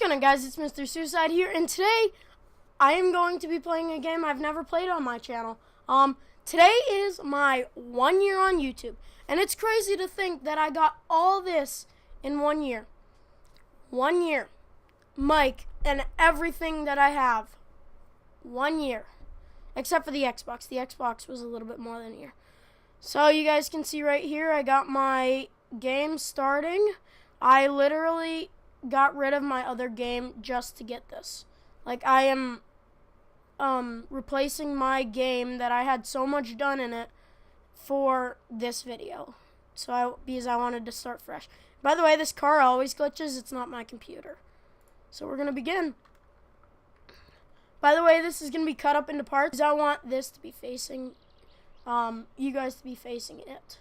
going on, guys? It's Mr. Suicide here, and today I am going to be playing a game I've never played on my channel. Today is my 1 year on YouTube, and it's crazy to think that I got all this in 1 year. 1 year. Mic and everything that I have. 1 year. Except for the Xbox. The Xbox was a little bit more than a year. So you guys can see right here, I got my game starting. I literally got rid of my other game just to get this. Like, I am replacing my game that I had so much done in it for this video. Because I wanted to start fresh. By the way, this car always glitches. It's not my computer. So we're going to begin. By the way, this is going to be cut up into parts. I want this to be facing, you guys to be facing it.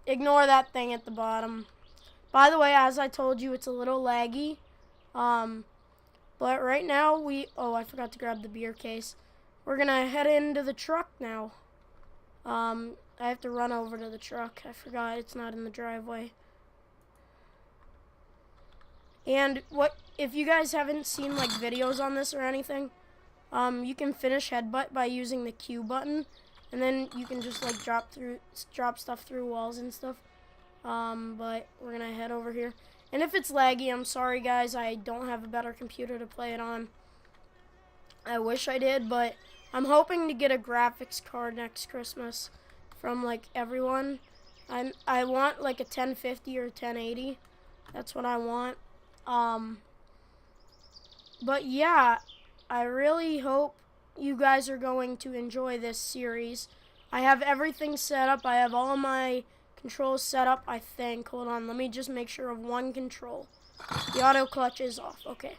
Ignore that thing at the bottom. By the way, as I told you, it's a little laggy. But right now I forgot to grab the beer case. We're gonna head into the truck now. I have to run over to the truck. I forgot it's not in the driveway. And if you guys haven't seen like videos on this or anything, you can finish headbutt by using the Q button, and then you can just like drop stuff through walls and stuff. But we're gonna head over here. And if it's laggy, I'm sorry guys, I don't have a better computer to play it on. I wish I did, but I'm hoping to get a graphics card next Christmas from like everyone. I want like a 1050 or 1080. That's what I want. But yeah, I really hope you guys are going to enjoy this series. I have everything set up. I have all my controls set up, I think. Hold on, let me just make sure of one control. The auto clutch is off. Okay.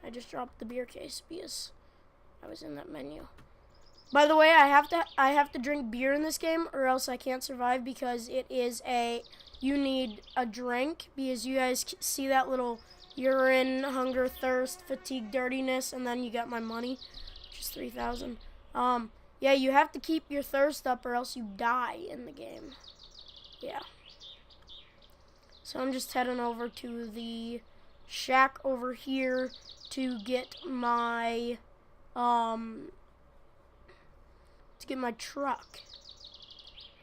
I just dropped the beer case because I was in that menu. By the way, I have to drink beer in this game or else I can't survive, because it is you need a drink, because you guys see that little urine, hunger, thirst, fatigue, dirtiness, and then you got my money, which is 3,000. Yeah, you have to keep your thirst up or else you die in the game. Yeah. So I'm just heading over to the shack over here to get my truck.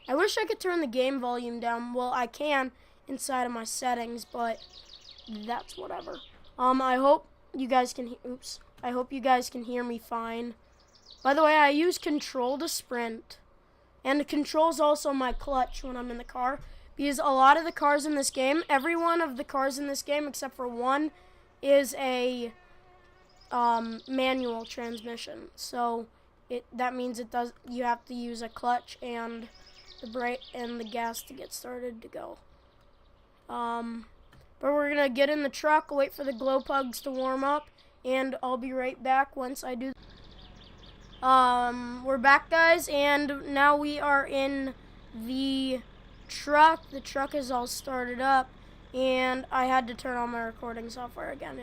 I wish I could turn the game volume down. Well, I can inside of my settings, but that's whatever. I hope you guys can I hope you guys can hear me fine. By the way, I use control to sprint. And the control's also my clutch when I'm in the car, because a lot of the cars in this game, every one of the cars in this game except for one, is a manual transmission. So that means you have to use a clutch and the brake and the gas to get started to go. But we're gonna get in the truck, wait for the glow plugs to warm up, and I'll be right back once I do. We're back, guys, and now we are in the truck. The truck is all started up, and I had to turn on my recording software again.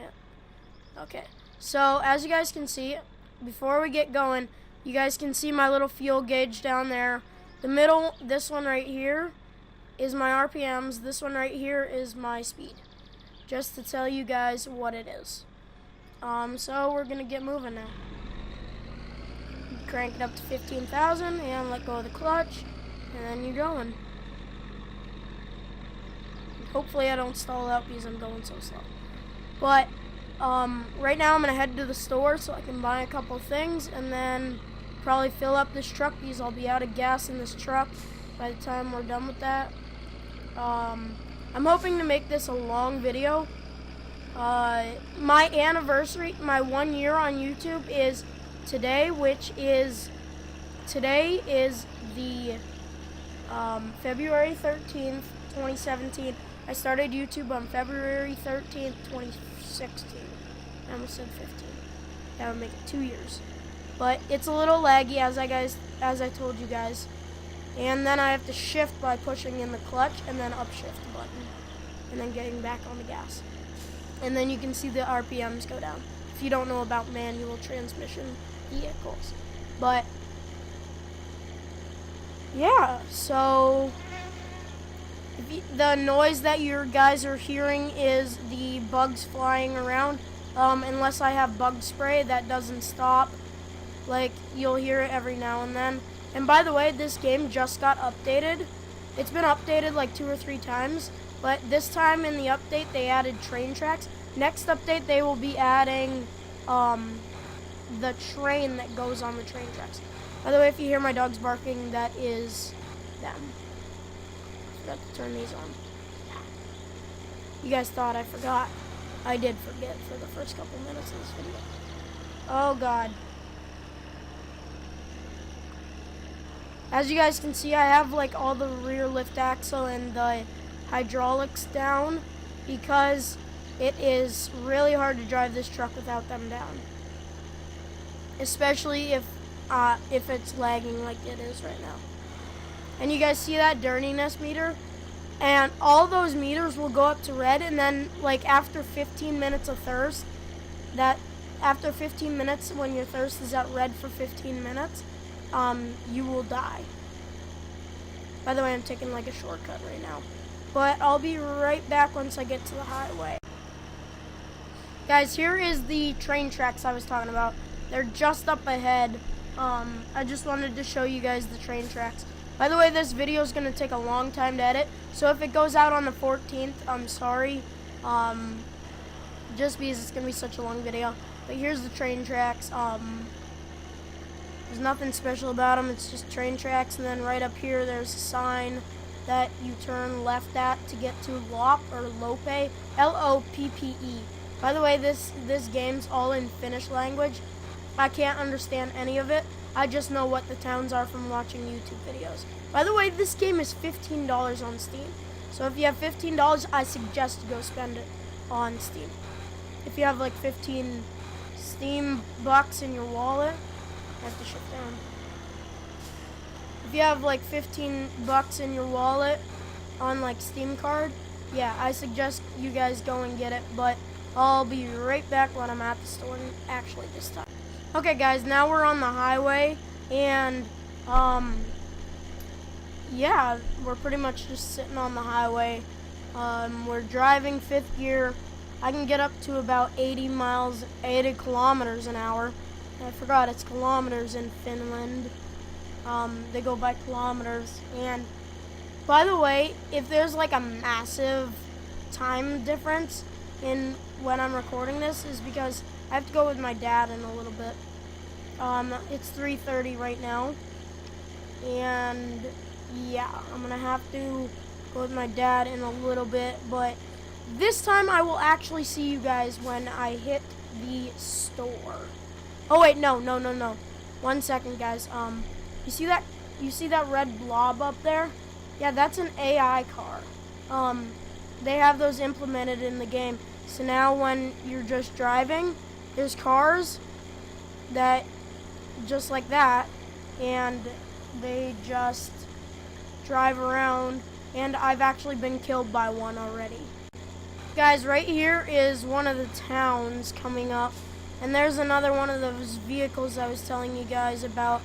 Okay, so as you guys can see, before we get going, you guys can see my little fuel gauge down there. The middle, this one right here, is my RPMs. This one right here is my speed, just to tell you guys what it is. So we're gonna get moving now. Crank it up to 15,000 and let go of the clutch, and then you're going. Hopefully I don't stall out because I'm going so slow. But right now I'm gonna head to the store so I can buy a couple things, and then probably fill up this truck because I'll be out of gas in this truck by the time we're done with that. I'm hoping to make this a long video. My anniversary, my 1 year on YouTube is today, today is the February 13th, 2017. I started YouTube on February 13th, 2016. I almost said 15. That would make it 2 years. But it's a little laggy, as I told you guys. And then I have to shift by pushing in the clutch and then upshift the button, and then getting back on the gas. And then you can see the RPMs go down if you don't know about manual transmission vehicles. But yeah, so The noise that you guys are hearing is the bugs flying around. Unless I have bug spray, that doesn't stop. Like, you'll hear it every now and then. And by the way, this game just got updated. It's been updated like 2 or 3 times, but this time in the update they added train tracks. Next update they will be adding the train that goes on the train tracks. By the way, if you hear my dogs barking, that is them. Forgot to turn these on. You guys thought I forgot. I did forget for the first couple minutes of this video. Oh God. As you guys can see, I have like all the rear lift axle and the hydraulics down because it is really hard to drive this truck without them down. Especially if it's lagging like it is right now. And you guys see that dirtiness meter? And all those meters will go up to red, and then like after 15 minutes of thirst, after 15 minutes when your thirst is at red for 15 minutes, you will die. By the way, I'm taking like a shortcut right now. But I'll be right back once I get to the highway. Guys, here is the train tracks I was talking about. They're just up ahead. I just wanted to show you guys the train tracks. By the way, this video is going to take a long time to edit, so if it goes out on the 14th, I'm sorry. Just because it's going to be such a long video. But here's the train tracks. There's nothing special about them. It's just train tracks, and then right up here there's a sign that you turn left at to get to Loppe or Loppe, L-O-P-P-E. By the way, this game's all in Finnish language. I can't understand any of it. I just know what the towns are from watching YouTube videos. By the way, this game is $15 on Steam. So if you have $15, I suggest you go spend it on Steam. If you have like 15 Steam bucks in your wallet, I have to shift down. If you have like 15 bucks in your wallet on like Steam card, yeah, I suggest you guys go and get it, but I'll be right back when I'm at the store, actually this time. Okay guys, now we're on the highway, and yeah, we're pretty much just sitting on the highway. We're driving 5th gear. I can get up to about 80 kilometers an hour. I forgot it's kilometers in Finland. They go by kilometers. And by the way, if there's like a massive time difference in when I'm recording this, is because I have to go with my dad in a little bit. It's 3:30 right now, and yeah, I'm gonna have to go with my dad in a little bit, but this time I will actually see you guys when I hit the store. Oh wait, no. 1 second, guys. You see that red blob up there? Yeah, that's an AI car. They have those implemented in the game. So now when you're just driving, there's cars that just like that, and they just drive around, and I've actually been killed by one already. Guys, right here is one of the towns coming up, and there's another one of those vehicles I was telling you guys about.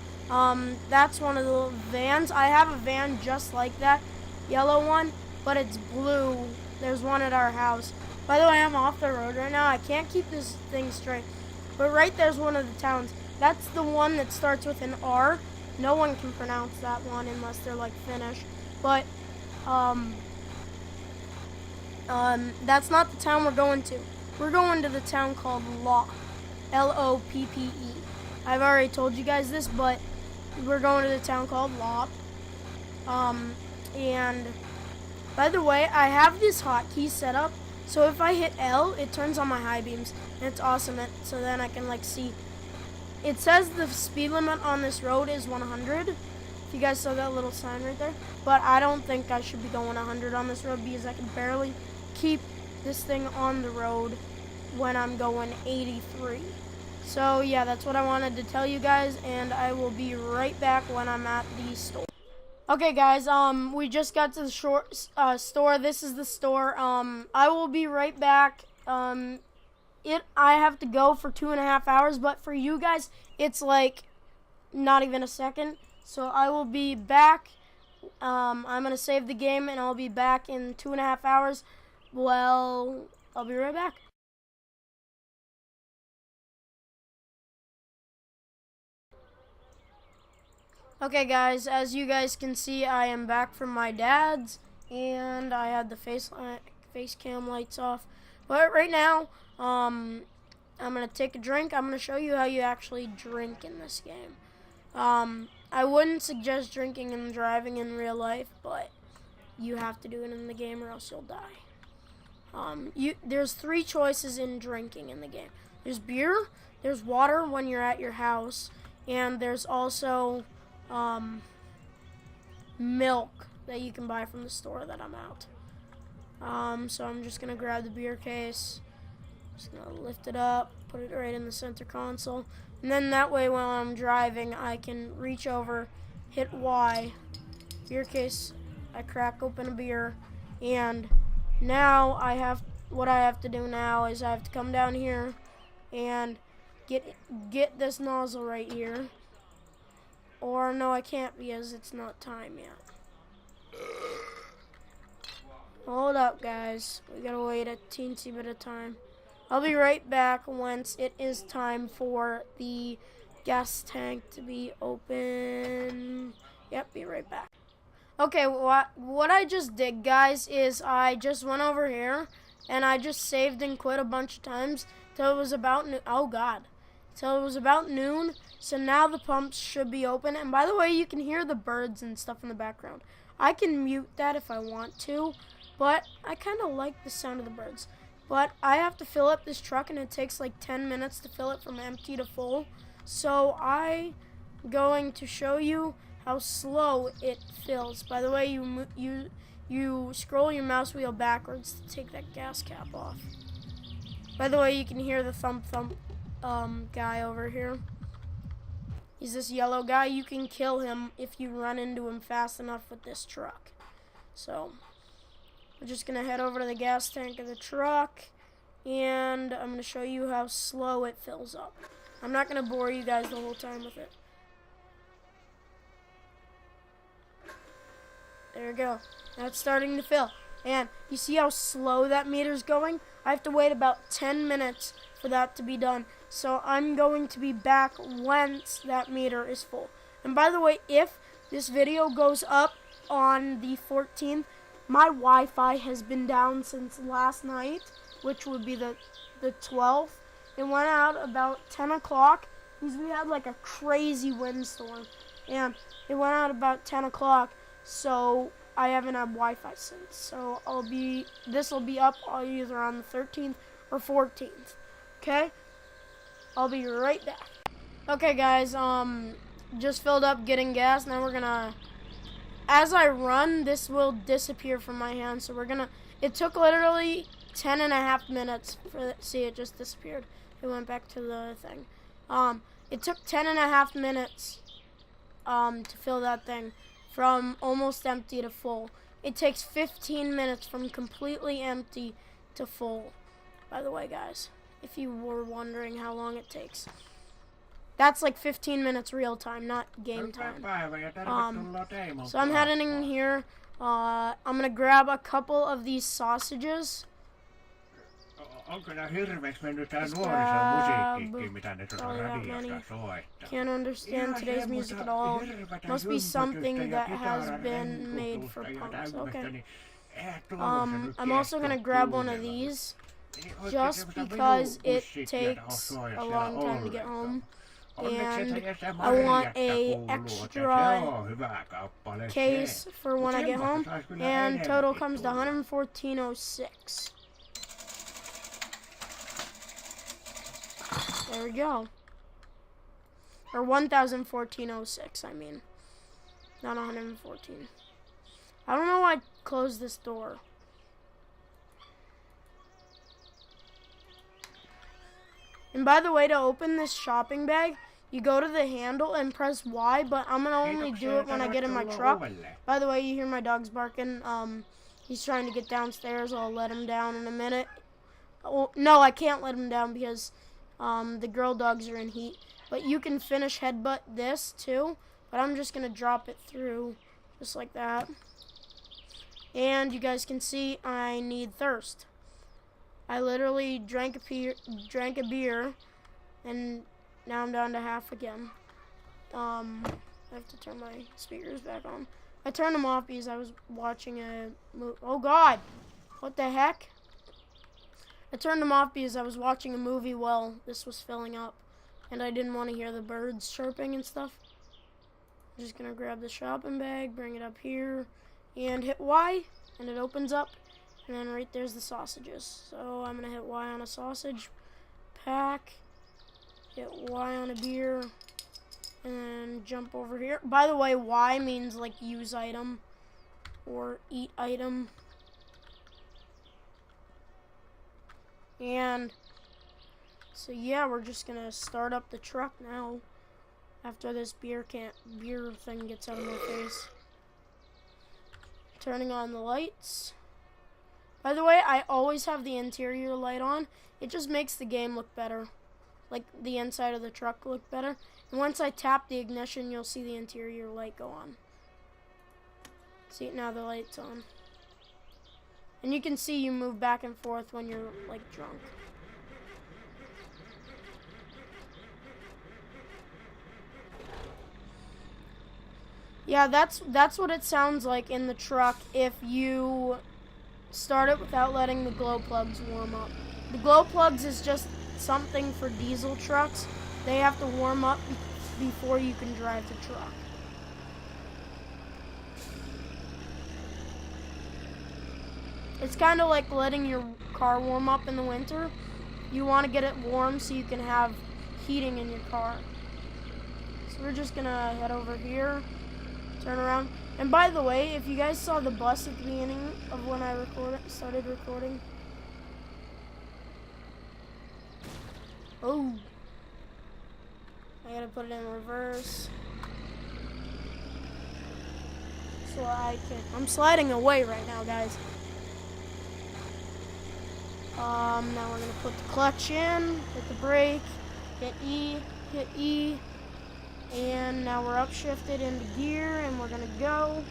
That's one of the vans. I have a van just like that, yellow one, but it's blue. There's one at our house. By the way, I'm off the road right now. I can't keep this thing straight. But right there's one of the towns. That's the one that starts with an R. No one can pronounce that one unless they're like Finnish. But that's not the town we're going to. We're going to the town called Loppe, L-O-P-P-E. I've already told you guys this, but we're going to the town called Loppe. And by the way, I have this hotkey set up, so if I hit L, it turns on my high beams, and it's awesome. So then I can like see. It says the speed limit on this road is 100. If you guys saw that little sign right there, but I don't think I should be going 100 on this road because I can barely keep this thing on the road when I'm going 83. So yeah, that's what I wanted to tell you guys, and I will be right back when I'm at the store. Okay guys, we just got to the store. This is the store. I will be right back. I have to go for 2.5 hours, but for you guys, it's like not even a second. So I will be back I'm going to save the game, and I'll be back in 2.5 hours. Well, I'll be right back. Okay, guys, as you guys can see, I am back from my dad's, and I had the face cam lights off. But right now, I'm going to take a drink. I'm going to show you how you actually drink in this game. I wouldn't suggest drinking and driving in real life, but you have to do it in the game or else you'll die. There's 3 choices in drinking in the game. There's beer, there's water when you're at your house, and there's also milk that you can buy from the store that I'm out. So I'm just gonna grab the beer case, just gonna lift it up, put it right in the center console, and then that way while I'm driving I can reach over, hit Y, beer case, I crack open a beer, and now what I have to do now is I have to come down here and get this nozzle right here. Or no, I can't because it's not time yet. Hold up, guys. We gotta wait a teensy bit of time. I'll be right back once it is time for the gas tank to be open. Yep, be right back. Okay, what I just did, guys, is I just went over here and I just saved and quit a bunch of times till it was about till it was about noon. So now the pumps should be open. And by the way, you can hear the birds and stuff in the background. I can mute that if I want to, but I kind of like the sound of the birds. But I have to fill up this truck, and it takes like 10 minutes to fill it from empty to full. So I'm going to show you how slow it fills. By the way, you scroll your mouse wheel backwards to take that gas cap off. By the way, you can hear the thump guy over here. He's this yellow guy. You can kill him if you run into him fast enough with this truck. So we're just gonna head over to the gas tank of the truck, and I'm gonna show you how slow it fills up. I'm not gonna bore you guys the whole time with it. There we go. Now it's starting to fill. And you see how slow that meter's going? I have to wait about 10 minutes for that to be done. So I'm going to be back once that meter is full. And by the way, if this video goes up on the 14th, my Wi-Fi has been down since last night, which would be the 12th. It went out about 10 o'clock because we had like a crazy windstorm. And it went out about 10 o'clock, so I haven't had Wi-Fi since. So this will be up either on the 13th or 14th. Okay? I'll be right back. Okay, guys, just filled up getting gas. Now we're gonna, as I run, this will disappear from my hand. So it took literally 10.5 minutes see, it just disappeared. It went back to the thing. It took 10.5 minutes to fill that thing from almost empty to full. It takes 15 minutes from completely empty to full, by the way, guys, if you were wondering how long it takes. That's like 15 minutes real time, not game time. So I'm heading in here. I'm going to grab a couple of these sausages. Onko nää hirveeksi mennyt tää nuorisomusiikkikin, mitä ne tuolla radiosta soittaa? Can't understand today's music at all. Must be something that has been made for punks. Okay. I'm also gonna grab one of these, just because it takes a long time to get home. And I want a extra case for when I get home. And total comes to $114.06. There we go. Or $1,014.06, I mean. Not 114. I don't know why I closed this door. And by the way, to open this shopping bag, you go to the handle and press Y, but I'm going to only do it when I get in my truck. By the way, you hear my dog's barking. He's trying to get downstairs. I'll let him down in a minute. Oh, no, I can't let him down because the girl dogs are in heat. But you can finish headbutt this too. But I'm just going to drop it through just like that. And you guys can see I need thirst. I literally drank a beer, and now I'm down to half again. I have to turn my speakers back on. I turned them off because I was watching a movie. Oh God, what the heck? I turned them off because I was watching a movie while this was filling up, and I didn't want to hear the birds chirping and stuff. I'm just gonna grab the shopping bag, bring it up here, and hit Y, and it opens up. And then right there's the sausages. So I'm going to hit Y on a sausage pack, hit Y on a beer, and then jump over here. By the way, Y means like use item or eat item. And so yeah, we're just going to start up the truck now after this beer thing gets out of my face. Turning on the lights. By the way, I always have the interior light on. It just makes the game look better. Like the inside of the truck look better. And once I tap the ignition, you'll see the interior light go on. See, now the light's on. And you can see you move back and forth when you're like drunk. Yeah, that's what it sounds like in the truck if you start it without letting the glow plugs warm up. The glow plugs is just something for diesel trucks. They have to warm up before you can drive the truck. It's kind of like letting your car warm up in the winter. You want to get it warm so you can have heating in your car. So we're just gonna head over here, turn around. And by the way, if you guys saw the bus at the beginning of when I started recording. Oh. I gotta put it in reverse. So I'm sliding away right now, guys. Now we're gonna put the clutch in, hit the brake, hit E, and now we're upshifted into gear, and we're gonna go.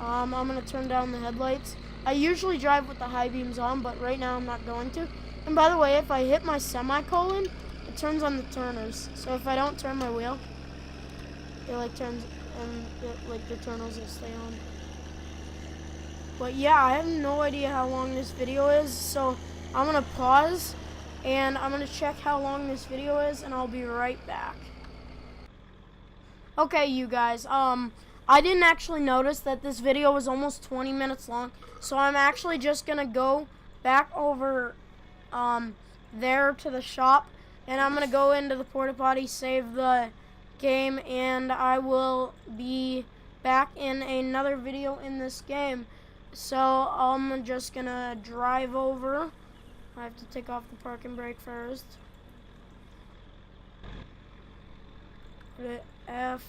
I'm gonna turn down the headlights. I usually drive with the high beams on, but right now I'm not going to. And by the way, if I hit my semicolon, it turns on the turners. So if I don't turn my wheel, it like turns, and the turners will stay on. But yeah, I have no idea how long this video is, so I'm gonna pause, and I'm gonna check how long this video is, and I'll be right back. Okay, you guys, I didn't actually notice that this video was almost 20 minutes long, so I'm actually just gonna go back over there to the shop, and I'm gonna go into the porta potty, save the game, and I will be back in another video in this game. So I'm just gonna drive over. I have to take off the parking brake first. Put it F.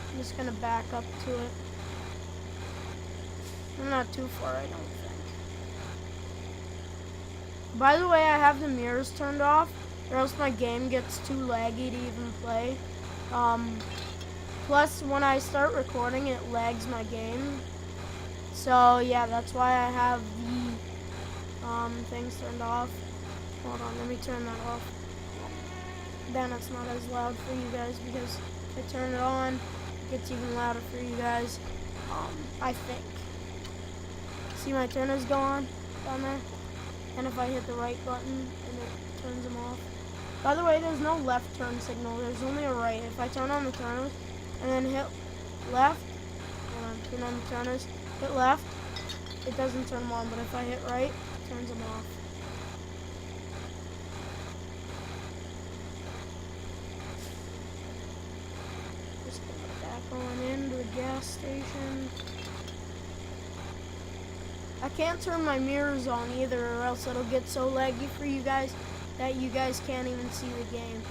I'm just gonna back up to it. I'm not too far, I don't think. By the way, I have the mirrors turned off, or else my game gets too laggy to even play. Plus, when I start recording, it lags my game. So yeah, that's why I have the things turned off. Hold on, let me turn that off. Then it's not as loud for you guys, because if I turn it on, it gets even louder for you guys. I think. See my turners go on down there? And if I hit the right button, and it turns them off. By the way, there's no left turn signal, there's only a right. If I turn on the turners, and then hit left, turn on the turners, hit left, it doesn't turn them on, but if I hit right, it turns them off. Just back on into the gas station. I can't turn my mirrors on either, or else it'll get so laggy for you guys that you guys can't even see the game.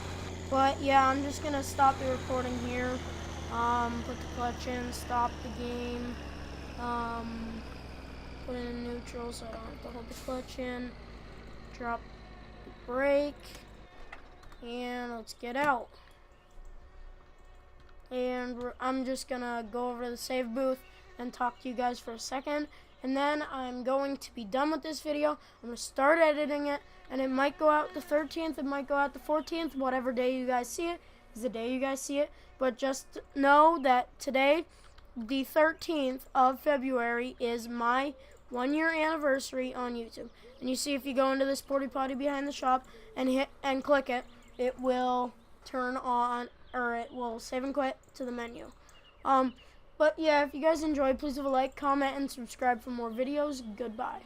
But yeah, I'm just gonna stop the recording here. Put the clutch in, stop the game, put it in neutral so I don't have to hold the clutch in, drop break. And let's get out. And I'm just gonna go over to the save booth and talk to you guys for a second. And then I'm going to be done with this video. I'm gonna start editing it. And it might go out the 13th, it might go out the 14th, whatever day you guys see it is the day you guys see it. But just know that today, the 13th of February, is my 1-year anniversary on YouTube. And you see, if you go into this porta potty behind the shop and click it, it will turn on, or it will save and quit to the menu. But yeah, if you guys enjoyed, please leave a like, comment, and subscribe for more videos. Goodbye.